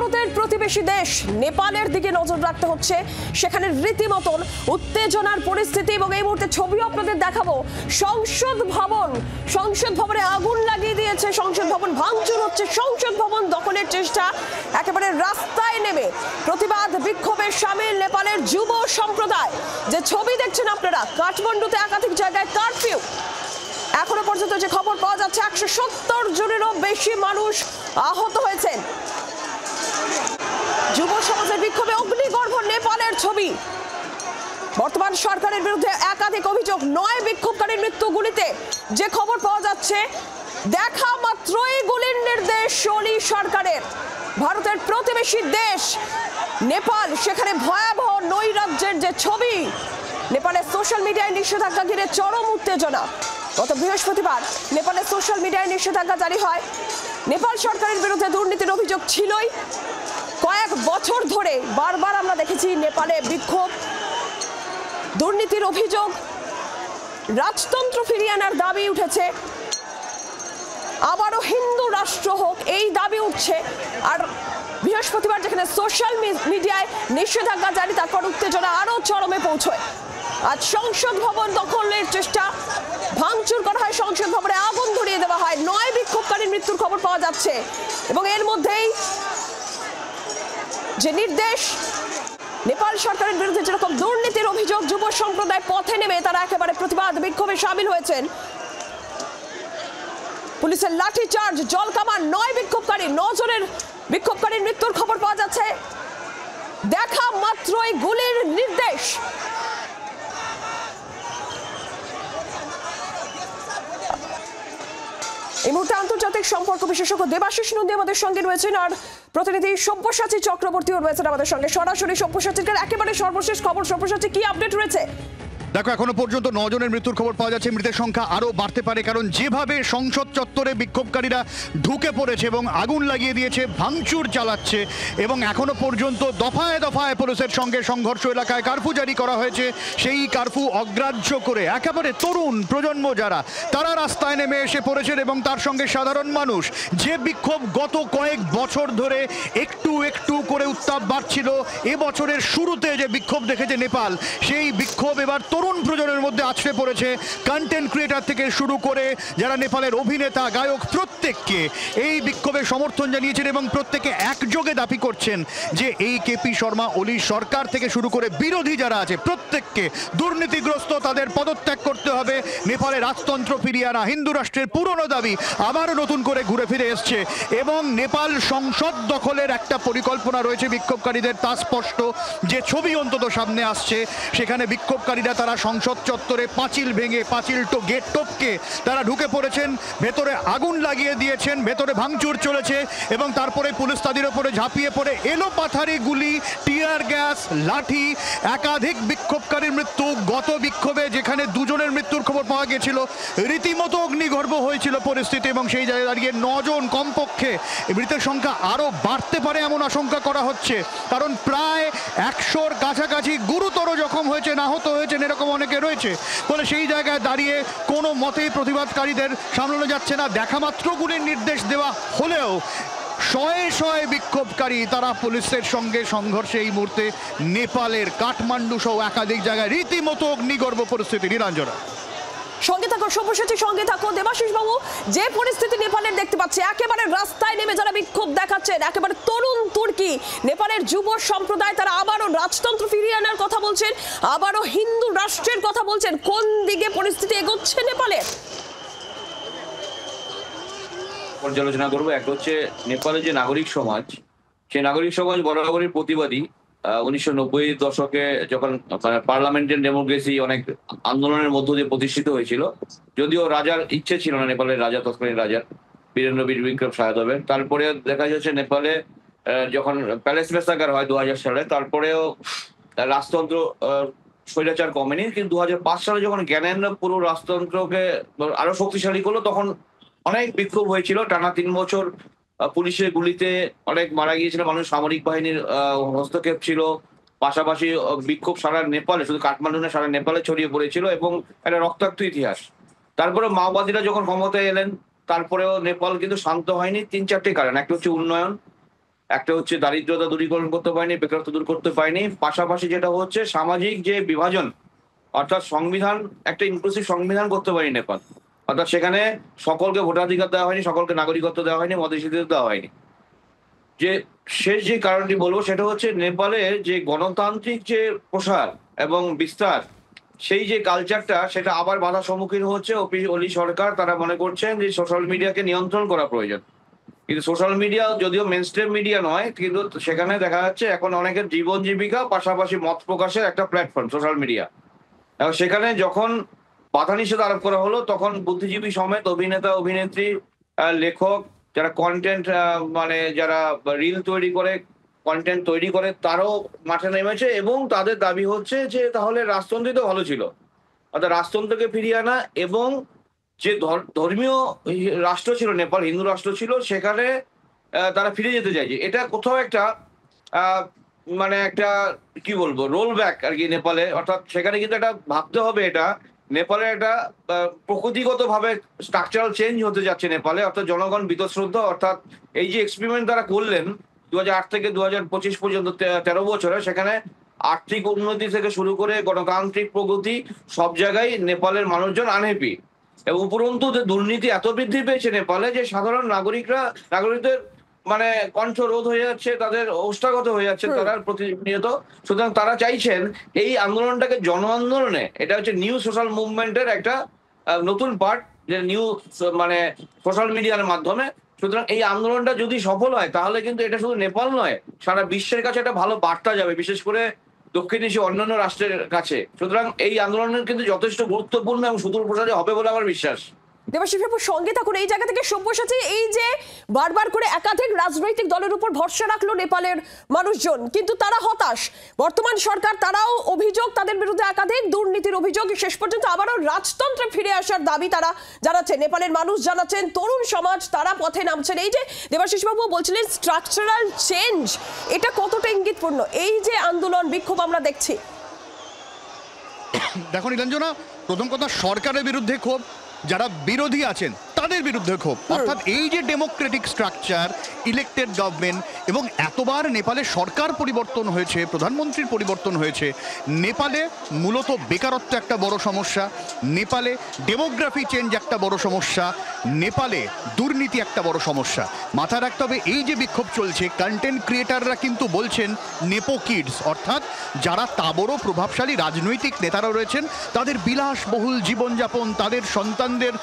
ভারতের প্রতিবেশী দেশ নেপালের দিকে নজর রাখতে হচ্ছে। সেখানে রীতিমতন উত্তেজনার পরিস্থিতি এবং এই মুহূর্তে ছবি আপনাদের দেখাবো। সংসদ ভবনে আগুন লাগিয়ে দিয়েছে, সংসদ ভবন ভাঙচুর হচ্ছে, সংসদ ভবন দখলের চেষ্টা। একেবারে রাস্তায় নেমে প্রতিবাদ বিক্ষোভে সামিল নেপালের যুব সম্প্রদায়। যে ছবি দেখছেন আপনারা, কাঠমান্ডুতে একাধিক জায়গায় কারফিউ। এখনো পর্যন্ত যে খবর পাওয়া যাচ্ছে 170 জনেরও বেশি মানুষ আহত হয়েছেন। যুব সমাজের বিক্ষোভে অগ্নিগর্ভ নেপালের ছবি। বর্তমান সরকারের বিরুদ্ধে একাধিক অভিযোগ, 9 বিক্ষোভকারীর মৃত্যু গুলিতে। যে খবর পাওয়া যাচ্ছে, দেখা মাত্রই গুলির নির্দেশ ওলি সরকারের। ভারতের প্রতিবেশী দেশ নেপাল, সেখানে ভয়াবহ নৈরাজ্যের যে ছবি। নেপালের সোশ্যাল মিডিয়ায় নিষেধাজ্ঞা ঘিরে চরম উত্তেজনা। গত বৃহস্পতিবার নেপালের সোশ্যাল মিডিয়ায় নিষেধাজ্ঞা জারি হয়। নেপাল সরকারের বিরুদ্ধে দুর্নীতির অভিযোগ ছিলই। কয়েক বছর ধরে বারবার আমরা দেখেছি নেপালে বিক্ষোভ, দুর্নীতির অভিযোগ, রাজতন্ত্র ফিরিয়ে আনার দাবি উঠেছে। আবারও হিন্দু রাষ্ট্র হোক, এই দাবি উঠছে। আর বৃহস্পতিবার যেখানে সোশ্যাল মিডিয়ায় নিষেধাজ্ঞা জারি, তারপর উত্তেজনা আরো চরমে পৌঁছয়। আজ সংসদ ভবন দখলের চেষ্টা, ভাঙচুর করা হয়, সংসদ ভবনে আগুন ধরিয়ে দেওয়া হয়। 9 বিক্ষোভকারীর মৃত্যুর খবর পাওয়া যাচ্ছে এবং এর মধ্যেই যে নির্দেশ, নেপাল সরকারের বিরুদ্ধে যেরকম দুর্নীতির অভিযোগ, যুব সম্প্রদায় পথে নেমে তারা একেবারে প্রতিবাদ বিক্ষোভে সামিল হয়েছেন। পুলিশের লাঠি চার্জ, জলকামান, 9 বিক্ষোভকারী, 9 জনের বিক্ষোভকারীর মৃত্যুর খবর পাওয়া যাচ্ছে। দেখা মাত্রই গুলির নির্দেশ। এই মুহূর্তে আন্তর্জাতিক সম্পর্ক বিশেষজ্ঞ দেবাশিস নন্দী আমাদের সঙ্গে রয়েছেন, আর প্রতিনিধি সব্যসাচী চক্রবর্তীও রয়েছেন আমাদের সঙ্গে সরাসরি। সব্যসাচীর একেবারে সর্বশেষ খবর, সব্যসাচী কি আপডেট রয়েছে? দেখো, এখনো পর্যন্ত 9 জনের মৃত্যুর খবর পাওয়া যাচ্ছে। মৃতের সংখ্যা আরো বাড়তে পারে, কারণ যেভাবে সংসদ চত্বরে বিক্ষোভকারীরা ঢুকে পড়েছে এবং আগুন লাগিয়ে দিয়েছে, ভাঙচুর চালাচ্ছে এবং এখনো পর্যন্ত দফায় দফায় পুলিশের সঙ্গে সংঘর্ষ, এলাকায় কারফিউ জারি করা হয়েছে। সেই কারফিউ অগ্রাহ্য করে একেবারে তরুণ প্রজন্ম যারা, তারা রাস্তায় নেমে এসে পড়েছেন এবং তার সঙ্গে সাধারণ মানুষ। যে বিক্ষোভ গত কয়েক বছর ধরে একটু একটু করে উত্তাপ বাড়ছিল, এবছরের শুরুতে যে বিক্ষোভ দেখেছে নেপাল, সেই বিক্ষোভ এবার তরুণ প্রজন্মের মধ্যে আছড়ে পড়েছে। কন্টেন্ট ক্রিয়েটর থেকে শুরু করে যারা নেপালের অভিনেতা, গায়ক, প্রত্যেককে এই বিক্ষোভে সমর্থন জানিয়েছেন এবং প্রত্যেকে একযোগে দাবি করছেন যে এই কেপি শর্মা ওলি সরকার থেকে শুরু করে বিরোধী যারা আছে প্রত্যেককে দুর্নীতিগ্রস্ত, তাদের পদত্যাগ করতে হবে। নেপালে রাজতন্ত্র ফিরিয়ে আনা, হিন্দু রাষ্ট্রের পুরনো দাবি আবারও নতুন করে ঘুরে ফিরে এসছে এবং নেপাল সংসদ দখলের একটা পরিকল্পনা রয়েছে বিক্ষোভকারীদের, তা স্পষ্ট। যে ছবি অন্তত সামনে আসছে, সেখানে বিক্ষোভকারীরা তারা সংসদ চত্বরে পাঁচিল ভেঙে, পাঁচিল গেট টপকে তারা ঢুকে পড়েছেন, ভেতরে আগুন লাগিয়ে দিয়েছেন, ভেতরে ভাঙচুর চলেছে এবং তারপরে পুলিশ তাদের ওপরে ঝাঁপিয়ে পড়ে এলোপাথারি গুলি, টিয়ার গ্যাস, লাঠি। একাধিক বিক্ষোভকারীর মৃত্যু। গত বিক্ষোভে যেখানে 2 জনের মৃত্যুর খবর পাওয়া গেছিল, রীতিমতো অগ্নিগর্ভ হয়েছিল পরিস্থিতি এবং সেই জায়গায় দাঁড়িয়ে 9 জন কমপক্ষে, মৃতের সংখ্যা আরও বাড়তে পারে এমন আশঙ্কা করা হচ্ছে, কারণ প্রায় 100-র কাছাকাছি গুরুতর জখম হয়েছেন, আহত হয়েছেন, এরকম অনেকে রয়েছে। ফলে সেই জায়গায় দাঁড়িয়ে কোনো মতেই প্রতিবাদকারীদের সামলানো যাচ্ছে না। দেখা মাত্র গুলির নির্দেশ দেওয়া হলেও শয়ে শয়ে বিক্ষোভকারী তারা পুলিশের সঙ্গে সংঘর্ষে এই মুহূর্তে নেপালের কাঠমান্ডু সহ একাধিক জায়গায় রীতিমতো অগ্নিগর্ভ পরিস্থিতি। নিরঞ্জনা, সঙ্গে থাকো সব্যসাচী, সঙ্গে থাকো দেবাশিস বাবু। যে পরিস্থিতি নেপালের দেখতে পাচ্ছি, একেবারে রাস্তায় নেমে যারা বিক্ষোভ দেখাচ্ছেন, একেবারে তরুণ তুর্কি নেপালের যুব সম্প্রদায়, তারা আবারও রাজতন্ত্র ফিরিয়ে আনার কথা বলছেন, আবারও হিন্দু রাষ্ট্রের কথা বলছেন। কোন দিকে পরিস্থিতি এগোচ্ছে নেপালে? পর্যালোচনা করবো। এক হচ্ছে নেপালের যে নাগরিক সমাজ, সেই নাগরিক সমাজ বরাবরই প্রতিবাদী। 1990 দশকে যখন পার্লামেন্টের ডেমোক্রেসি অনেক আন্দোলনের মধ্য দিয়ে প্রতিষ্ঠিত হয়েছিল, যদিও রাজার ইচ্ছে ছিল না, নেপালের রাজা, তৎকালীন রাজার বীরেন্দ্র বীর বিক্রম সাহাদেবের। তারপরে দেখা যাচ্ছে নেপালে যখন প্যালেস মেসাকার হয় 2000 সালে, তারপরেও রাজতন্ত্র স্বৈরাচার কমেনি। কিন্তু 2005 সালে যখন জ্ঞানেন্দ্র পুরো রাজতন্ত্রকে আরো শক্তিশালী করলো, তখন অনেক বিক্ষোভ হয়েছিল। টানা 3 বছর পুলিশের গুলিতে অনেক মারা গিয়েছিল মানুষ, সামরিক বাহিনীর হস্তক্ষেপ ছিল। পাশাপাশি বিক্ষোভ সারা নেপালে, শুধু কাঠমান্ডু না, সারা নেপালে ছড়িয়ে পড়েছিল এবং একটা রক্তাক্ত ইতিহাস। তারপরে মাওবাদীরা যখন ক্ষমতায় এলেন, তারপরেও নেপাল কিন্তু শান্ত হয়নি। 3-4টে কারণ। একটা হচ্ছে উন্নয়ন, একটা হচ্ছে দারিদ্রতা দূরীকরণ করতে পারেনি, বেকারত্ব দূর করতে পারেনি, পাশাপাশি যেটা হচ্ছে সামাজিক যে বিভাজন, অর্থাৎ সংবিধান, একটা ইনক্লুসিভ সংবিধান করতে পারেনি নেপাল। অর্থাৎ সেখানে সকলকে ভোটাধিকার দেওয়া হয়নি, সকলকে নাগরিকত্ব দেওয়া হয়নি, মধুসূদন দেওয়া হয়নি। যে শেষ যে কারণটি বলবো সেটা হচ্ছে নেপালে যে গণতান্ত্রিক যে প্রসার এবং বিস্তার, সেই যে কালচারটা সেটা আবার বাধার সম্মুখীন হচ্ছে। ওলি সরকার তারা মনে করছেন যে সোশ্যাল মিডিয়াকে নিয়ন্ত্রণ করা প্রয়োজন, কিন্তু সোশ্যাল মিডিয়া যদিও মেইনস্ট্রিম মিডিয়া নয়, কিন্তু সেখানে দেখা যাচ্ছে এখন অনেকের জীবন জীবিকা পাশাপাশি মত প্রকাশের একটা প্ল্যাটফর্ম সোশ্যাল মিডিয়া। এবং সেখানে যখন বাধা নিষেধ আরোপ করা হলো তখন বুদ্ধিজীবী সমেত অভিনেতা অভিনেত্রী লেখক যারা কন্টেন্ট মানে যারা রিল তৈরি করে কন্টেন্ট তৈরি করে তারাও মাঠে নেমেছে এবং তাদের দাবি হচ্ছে যে তাহলে রাজতন্ত্রই তো ভালো ছিল, অর্থাৎ রাজতন্ত্রকে ফিরিয়ে আনা এবং যে ধর্মীয় রাষ্ট্র ছিল নেপাল, হিন্দু রাষ্ট্র ছিল, সেখানে তারা ফিরে যেতে চাইছে। এটা কোথাও একটা মানে একটা কি বলবো রোল ব্যাক আর কি নেপালে। অর্থাৎ সেখানে কিন্তু একটা ভাবতে হবে, এটা নেপালে একটা প্রকৃতিগত ভাবে স্ট্রাকচারাল চেঞ্জ হতে যাচ্ছে নেপালে। অর্থাৎ জনগণ বীতশ্রদ্ধ, অর্থাৎ এই যে এক্সপেরিমেন্ট তারা করলেন 2008 থেকে 2025 পর্যন্ত 13 বছরে, সেখানে আর্থিক উন্নতি থেকে শুরু করে গণতান্ত্রিক প্রগতি সব জায়গায় নেপালের মানুষজন আনহ্যাপি। এবং উপরন্তু যে দুর্নীতি এত বৃদ্ধি পেয়েছে নেপালে যে সাধারণ নাগরিকদের মানে কণ্ঠ রোধ হয়ে যাচ্ছে, তাদের ওষ্ঠাগত হয়ে যাচ্ছে তারা প্রতিনিয়ত। সুতরাং তারা চাইছেন এই আন্দোলনটাকে জন আন্দোলনে, এটা হচ্ছে নিউ সোশ্যাল মুভমেন্টের একটা নতুন পার্ট, যে নিউ মানে সোশ্যাল মিডিয়ার মাধ্যমে। সুতরাং এই আন্দোলনটা যদি সফল হয় তাহলে কিন্তু এটা শুধু নেপাল নয়, সারা বিশ্বের কাছে একটা ভালো বার্তা যাবে, বিশেষ করে দক্ষিণ এশিয়া অন্যান্য রাষ্ট্রের কাছে। সুতরাং এই আন্দোলনের কিন্তু যথেষ্ট গুরুত্বপূর্ণ এবং সুদূর প্রসারী হবে বলে আমার বিশ্বাস। দেবাশিস বাবু, সঙ্গে থাকুন। এই জায়গা থেকে সব্যসাচী, এই যে বারবার করে একাধিক রাজনৈতিক দলের উপর ভরসা রাখলো নেপালের মানুষজন, কিন্তু তারা হতাশ। বর্তমান সরকার তারাও অভিযোগ, তাদের বিরুদ্ধে একাধিক দুর্নীতির অভিযোগ, শেষ পর্যন্ত আবারও রাজতন্ত্রে ফিরে আসার দাবি তারা জানাচ্ছে। নেপালের মানুষ জানাচ্ছেন, তরুণ সমাজ তারা পথে নামছেন। এই যে দেবাশিস বাবু বলছিলেন স্ট্রাকচারাল চেঞ্জ, এটা কতটা ইঙ্গিতপূর্ণ এই যে আন্দোলন বিক্ষোভ আমরা দেখছি? দেখো নীলাঞ্জনা, প্রথম কথা সরকারের বিরুদ্ধে ক্ষোভ, যারা বিরোধী আছেন তাদের বিরুদ্ধে ক্ষোভ। অর্থাৎ এই যে ডেমোক্রেটিক স্ট্রাকচার, ইলেক্টেড গভর্নমেন্ট এবং এতবার নেপালে সরকার পরিবর্তন হয়েছে, প্রধানমন্ত্রীর পরিবর্তন হয়েছে, নেপালে মূলত বেকারত্ব একটা বড় সমস্যা, নেপালে ডেমোগ্রাফি চেঞ্জ একটা বড় সমস্যা, নেপালে দুর্নীতি একটা বড় সমস্যা। মাথায় রাখতে হবে এই যে বিক্ষোভ চলছে, কন্টেন্ট ক্রিয়েটাররা কিন্তু বলছেন নেপো কিডস, অর্থাৎ যারা তাবড় প্রভাবশালী রাজনৈতিক নেতারা রয়েছেন তাদের বিলাসবহুল জীবনযাপন, তাদের সন্তানদের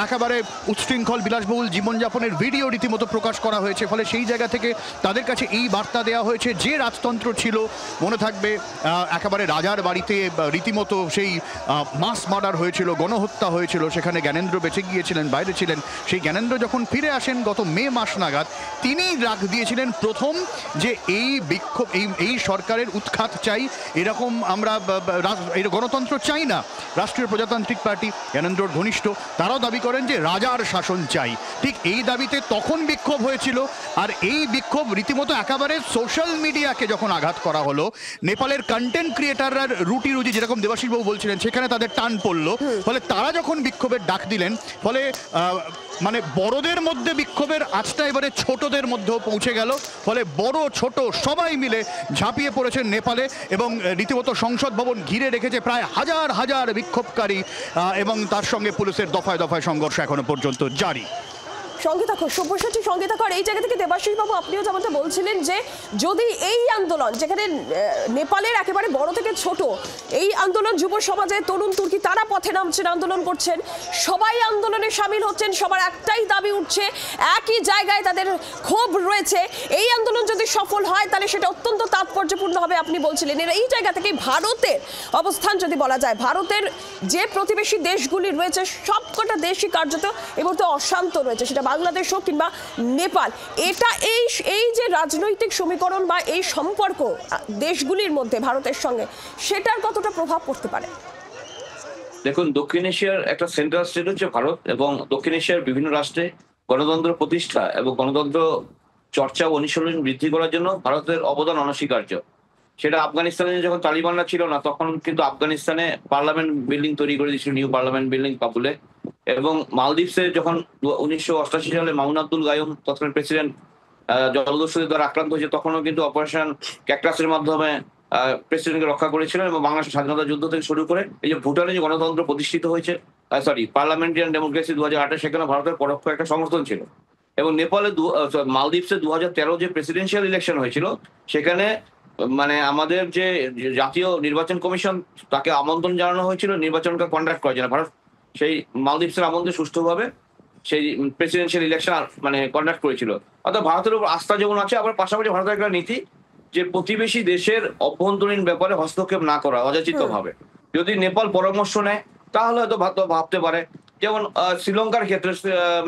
একেবারে উচ্ছৃঙ্খল বিলাসবহুল জীবনযাপনের ভিডিও রীতিমতো প্রকাশ করা হয়েছে। ফলে সেই জায়গা থেকে তাদের কাছে এই বার্তা দেওয়া হয়েছে যে রাজতন্ত্র ছিল, মনে থাকবে একেবারে রাজার বাড়িতে রীতিমতো সেই মাস মার্ডার হয়েছিল, গণহত্যা হয়েছিল, সেখানে জ্ঞানেন্দ্র বেঁচে গিয়েছিলেন, বাইরে ছিলেন। সেই জ্ঞানেন্দ্র যখন ফিরে আসেন গত মে মাস নাগাদ, তিনি ডাক দিয়েছিলেন প্রথম যে এই বিক্ষোভ, এই সরকারের উৎখাত চাই, এরকম আমরা গণতন্ত্র চাই না। রাষ্ট্রীয় প্রজাতান্ত্রিক পার্টি জ্ঞানেন্দ্রর ঘনিষ্ঠ, তারাও দাবি করেন যে রাজার শাসন চাই। ঠিক এই দাবিতে তখন বিক্ষোভ হয়েছিল। আর এই বিক্ষোভ রীতিমতো একেবারে সোশ্যাল মিডিয়াকে যখন আঘাত করা হলো, নেপালের কন্টেন্ট ক্রিয়েটাররা রুটি রুজি, যেরকম দেবাশিস বাবু বলছিলেন, সেখানে তাদের টান পড়লো। ফলে তারা যখন বিক্ষোভের ডাক দিলেন, ফলে মানে বড়দের মধ্যে বিক্ষোভের আঁচটা এবারে ছোটদের মধ্যেও পৌঁছে গেল। ফলে বড় ছোট সবাই মিলে ঝাঁপিয়ে পড়েছেন নেপালে এবং রীতিমতো সংসদ ভবন ঘিরে রেখেছে প্রায় হাজার হাজার বিক্ষোভকারী, এবং তার সঙ্গে পুলিশের দফায় দফায় সংঘর্ষ এখনো পর্যন্ত জারি। সঙ্গে থাকো সব্যসাচী, সঙ্গে থাকো। আর এই জায়গা থেকে দেবাশিস বাবু আপনিও যেমনটা বলছিলেন যে যদি এই আন্দোলন, যেখানে নেপালের একেবারে বড় থেকে ছোট এই আন্দোলন, যুব সমাজে তরুণ তুর্কি তারা পথে নামছেন, আন্দোলন করছেন, সবাই আন্দোলনে সামিল হচ্ছেন, সবার একটাই দাবি উঠছে, একই জায়গায় তাদের ক্ষোভ রয়েছে। এই আন্দোলন যদি সফল হয় তাহলে সেটা অত্যন্ত তাৎপর্যপূর্ণ হবে আপনি বলছিলেন। এর এই জায়গা থেকে ভারতের অবস্থান যদি বলা যায়, ভারতের যে প্রতিবেশী দেশগুলি রয়েছে সবকটা দেশই কার্যত এই মুহূর্তে অশান্ত রয়েছে, সেটা বাংলাদেশ হোক কিংবা নেপাল। এটা এই যে রাজনৈতিক সমীকরণ বা এই সম্পর্ক দেশগুলির মধ্যে ভারতের সঙ্গে, সেটার কতটা প্রভাব পড়তে পারে? দেখুন, দক্ষিণ এশিয়ার একটা সেন্ট্রাল স্টেট হচ্ছে ভারত, এবং দক্ষিণ এশিয়ার বিভিন্ন রাষ্ট্রে গণতন্ত্র প্রতিষ্ঠা এবং গণতন্ত্র চর্চা অনুশীলন বৃদ্ধি করার জন্য ভারতের অবদান অনস্বীকার্য। সেটা আফগানিস্তানে যখন তালিবানরা ছিল না, তখন কিন্তু আফগানিস্তানে পার্লামেন্ট বিল্ডিং তৈরি করে দিয়েছিল, নিউ পার্লামেন্ট বিল্ডিং কাবুলে। এবং মালদ্বীপসে যখন 1988 সালে মামুন আব্দুল গায়ুম তৎকালীন প্রেসিডেন্ট জলদস্যুদের দ্বারা আক্রান্ত হয়েছে, তখনও কিন্তু অপারেশন ক্যাকটাসের মাধ্যমে প্রেসিডেন্টকে রক্ষা করেছিলেন। এবং বাংলাদেশের স্বাধীনতা যুদ্ধ থেকে শুরু করে এই যে ভুটানে যে গণতন্ত্র প্রতিষ্ঠিত হয়েছে, পার্লামেন্টারিয়ান ডেমোক্রেসি 2008 সেখানে ভারতের পরোক্ষ একটা সমর্থন ছিল। এবং নেপালে মালদ্বীপসে 2013 যে প্রেসিডেন্সিয়াল ইলেকশন হয়েছিল, সেখানে মানে আমাদের যে জাতীয় নির্বাচন কমিশন, তাকে আমন্ত্রণ জানানো হয়েছিল নির্বাচনকে কন্ডাক্ট করার জন্য। ভারত সেই মালদ্বীপসের আমন্ত্রণে সুষ্ঠুভাবে সেই প্রেসিডেন্সিয়াল ইলেকশন মানে কন্ডাক্ট করেছিল। অর্থাৎ ভারতের উপর আস্থা যেমন আছে, আবার পাশাপাশি ভারতের একটা নীতি যে প্রতিবেশী দেশের অভ্যন্তরীণ ব্যাপারে হস্তক্ষেপ না করা অযাচিত ভাবে। যদি নেপাল পরামর্শ নেয় তাহলে হয়তো ভাবতে পারে। যেমন শ্রীলঙ্কার ক্ষেত্রে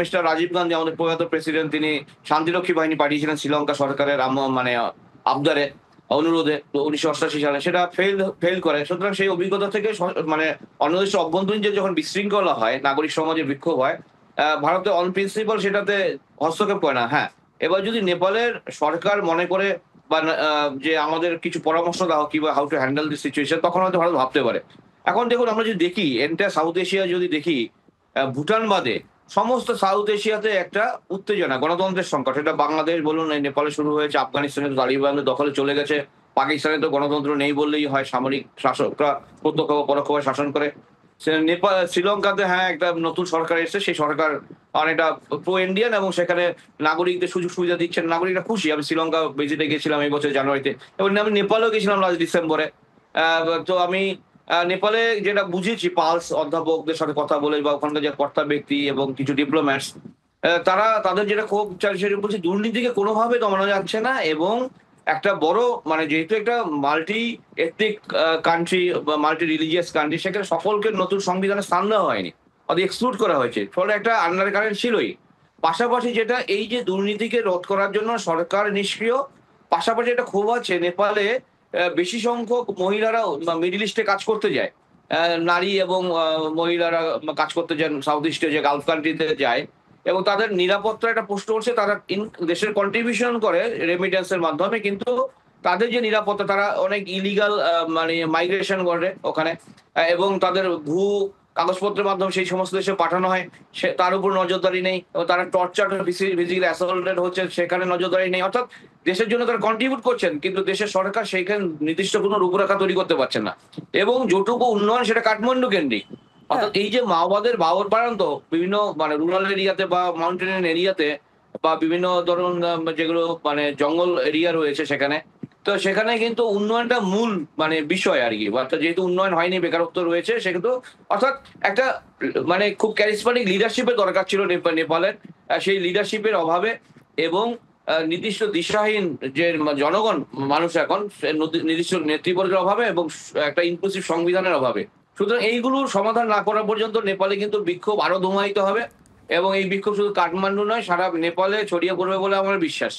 মিস্টার রাজীব গান্ধী, আমাদের প্রয়াত প্রেসিডেন্ট, তিনি শান্তিরক্ষী বাহিনী পাঠিয়েছিলেন শ্রীলঙ্কা সরকারের মানে আবদারে, অনুরোধে 1988 সালে। সেটা ফেল করে। সুতরাং সেই অভিজ্ঞতা থেকে মানে অন্য দেশের অভ্যন্তরীণ যে যখন বিশৃঙ্খলা হয়, নাগরিক সমাজের বিক্ষোভ হয়, ভারতে অন প্রিন্সিপাল সেটাতে হস্তক্ষেপ করে না। হ্যাঁ, এবার যদি নেপালের সরকার মনে করে বা যে আমাদের কিছু পরামর্শ দাও কিংবা how to handle this situation, তখন হয়তো ভারত ভাবতে পারে। এখন দেখুন, আমরা যদি দেখি এন্টায়ার সাউথ এশিয়া যদি দেখি, ভুটান বাদে সমস্ত সাউথ এশিয়াতে একটা উত্তেজনা, গণতন্ত্রের সংকট। সেটা বাংলাদেশ বলুন, নেপালে শুরু হয়েছে, আফগানিস্তানে তালিবানদের দখলে চলে গেছে, পাকিস্তানে তো গণতন্ত্র নেই বললেই হয়, সামরিক শাসকরা প্রত্যক্ষ বা পরোক্ষভাবে শাসন করে। শ্রীলঙ্কাতে হ্যাঁ একটা নতুন সরকার এসেছে, সেই সরকার অনেকটা প্রো ইন্ডিয়ান এবং সেখানে নাগরিকদের সুযোগ সুবিধা দিচ্ছেন, নাগরিকরা খুশি। আমি শ্রীলঙ্কা ভিজিটে গেছিলাম এই বছর জানুয়ারিতে, এবং আমি নেপালেও গেছিলাম লাস্ট ডিসেম্বরে। তো আমি নেপালে যেটা বুঝেছি, পালস অধ্যাপকদের সাথে কথা বলে বা ওখানকার যে কর্তা ব্যক্তি এবং কিছু ডিপ্লোম্যাটস, তারা তাদের যেটা খুব সেটা বলছে, দুর্নীতিকে কোনোভাবে দমানো যাচ্ছে না। এবং একটা বড় মানে যেহেতু একটা মাল্টি এথনিক কান্ট্রি বা মাল্টি রিলিজিয়াস কান্ট্রি, সেখানে সকলকে নতুন সংবিধানে স্থান দেওয়া হয়নি, অর্থাৎ এক্সক্লুড করা হয়েছে। ফলে একটা আন্ডার কারেন্ট ছিলই। পাশাপাশি যেটা এই যে দুর্নীতিকে রোধ করার জন্য সরকার নিষ্ক্রিয়, পাশাপাশি একটা ক্ষোভ আছে নেপালে বেশি সংখ্যক মহিলারা মিডল ইস্টে কাজ করতে যায়, নারী এবং মহিলারা কাজ করতে যান সাউথ ইস্টে, যে গালফ কান্ট্রিতে যায়, এবং তাদের নিরাপত্তার একটা প্রশ্ন হচ্ছে। তারা দেশের কন্ট্রিবিউশন করে রেমিটেন্সের মাধ্যমে, কিন্তু তাদের যে নিরাপত্তা, তারা অনেক ইলিগাল মানে মাইগ্রেশন করে ওখানে, এবং তাদের কাগজপত্রের মাধ্যমে সেই সমস্ত দেশে পাঠানো হয়, তার উপর নজরদারি নেই। তারা টর্চার, ফিজিক্যালি অ্যাসল্টেড হচ্ছে, সেখানে নজরদারি নেই। অর্থাৎ দেশের জন্য তারা কন্ট্রিবিউট করছেন, কিন্তু দেশের সরকার সেইখানে নির্দিষ্ট কোনো রূপরেখা তৈরি করতে পারছেন না। এবং যেটুকু উন্নয়ন সেটা কাঠমান্ডু কেন্দ্রিক। অর্থাৎ এই যে মাওবাদের বাবর বাড়ান্ত বিভিন্ন মানে রুরাল এরিয়াতে বা মাউন্টেন এরিয়াতে বা বিভিন্ন ধরুন যেগুলো মানে জঙ্গল এরিয়া রয়েছে সেখানে, তো সেখানে কিন্তু উন্নয়নটা মূল মানে বিষয় আর কি। অর্থাৎ যেহেতু উন্নয়ন হয়নি, বেকারত্ব রয়েছে, সে কিন্তু অর্থাৎ একটা মানে খুব ক্যারিসমেটিক লিডারশিপের দরকার ছিল নেপালের। সেই লিডারশিপের অভাবে এবং নির্দিষ্ট দিশাহীন যে জনগণ মানুষ এখন, নির্দিষ্ট নেতৃবর্গের অভাবে এবং একটা ইনক্লুসিভ সংবিধানের অভাবে। সুতরাং এইগুলোর সমাধান না করা পর্যন্ত নেপালে কিন্তু বিক্ষোভ আরো ধুমায়িত হবে, এবং এই বিক্ষোভ শুধু কাঠমান্ডু নয়, সারা নেপালে ছড়িয়ে পড়বে বলে আমার বিশ্বাস।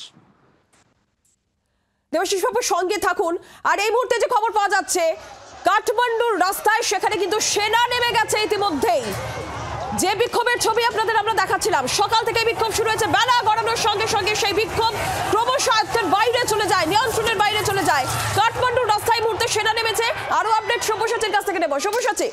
দেবাশিস বাবু, সঙ্গে থাকুন। আর এই মুহূর্তে যে খবর পাওয়া যাচ্ছে, কাঠমান্ডুর রাস্তায় সেখানে কিন্তু সেনা নেমে গেছে ইতিমধ্যেই। যে বিক্ষোভের ছবি আপনাদের আমরা দেখাচ্ছিলাম, সকাল থেকে বিক্ষোভ শুরু হয়েছে, বেলা গড়ানোর সঙ্গে সঙ্গে সেই বিক্ষোভ ক্রমশ আয়ত্তের বাইরে চলে যায়, নিয়ন্ত্রণের বাইরে চলে যায়। কাঠমান্ডুর রাস্তায় মুহূর্তে সেনা নেমেছে। আরো আপডেট সব্যসাচীর কাছ থেকে নেব। সব্যসাচী,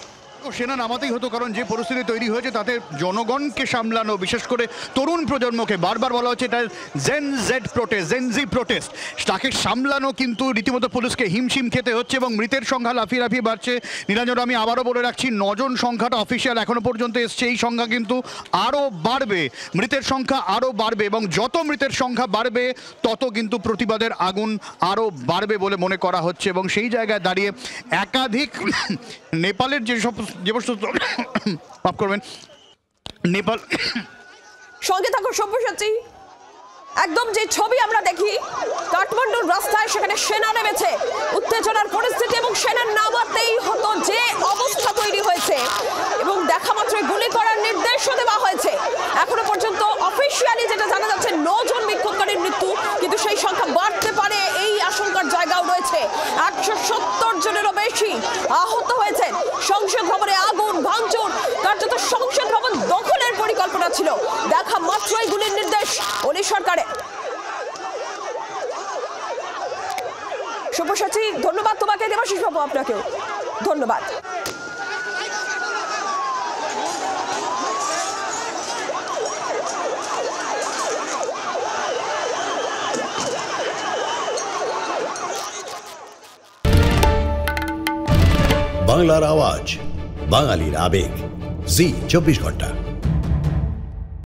সেনা নামাতেই হতো, কারণ যে পরিস্থিতি তৈরি হয়েছে তাতে জনগণকে সামলানো, বিশেষ করে তরুণ প্রজন্মকে, বারবার বলা হচ্ছে এটা জেনজি প্রোটেস্ট, তাকে সামলানো কিন্তু রীতিমতো পুলিশকে হিমশিম খেতে হচ্ছে। এবং মৃতের সংখ্যা লাফিয়ে লাফিয়ে বাড়ছে। নীলাঞ্জন, আমি আবারও বলে রাখছি, 9 জন সংখ্যাটা অফিসিয়াল এখনো পর্যন্ত এসছে, এই সংখ্যা কিন্তু আরও বাড়বে, মৃতের সংখ্যা আরও বাড়বে, এবং যত মৃতের সংখ্যা বাড়বে তত কিন্তু প্রতিবাদের আগুন আরও বাড়বে বলে মনে করা হচ্ছে। এবং সেই জায়গায় দাঁড়িয়ে একাধিক নেপালের যে বস্তু মাফ করবেন, নেপাল সঙ্গে থাকুন সব্যসাচী। একদম যে ছবি আমরা দেখি, কাঠমান্ডুর রাস্তায় সেখানে সেনা নেমেছে, উত্তেজনার পরিস্থিতি, এবং সেনা নামাতেই হতো যে অবস্থা তৈরি হয়েছে, এবং দেখা মাত্রই গুলি করার নির্দেশও দেওয়া হয়েছে। এখনো পর্যন্ত অফিসিয়ালি যেটা জানা যাচ্ছে 9 জন বিক্ষোভকারীর মৃত্যু, কিন্তু সেই সংখ্যা বাড়তে পারে এই আশঙ্কার জায়গাও রয়েছে। 170 জনেরও বেশি আহত হয়েছেন। সংসদ ভবনে আগুন, ভাঙচুর, কার্যত সংসদ ভবন দখলের পরিকল্পনা ছিল। দেখা মাত্রই গুলির নির্দেশ ওলি সরকারের। সব্যসাচী, ধন্যবাদ তোমাকে। দেবাশিস বাবু, আপনাকেও ধন্যবাদ। বাংলার আওয়াজ, বাঙালির আবেগ, জি 24 ঘন্টা।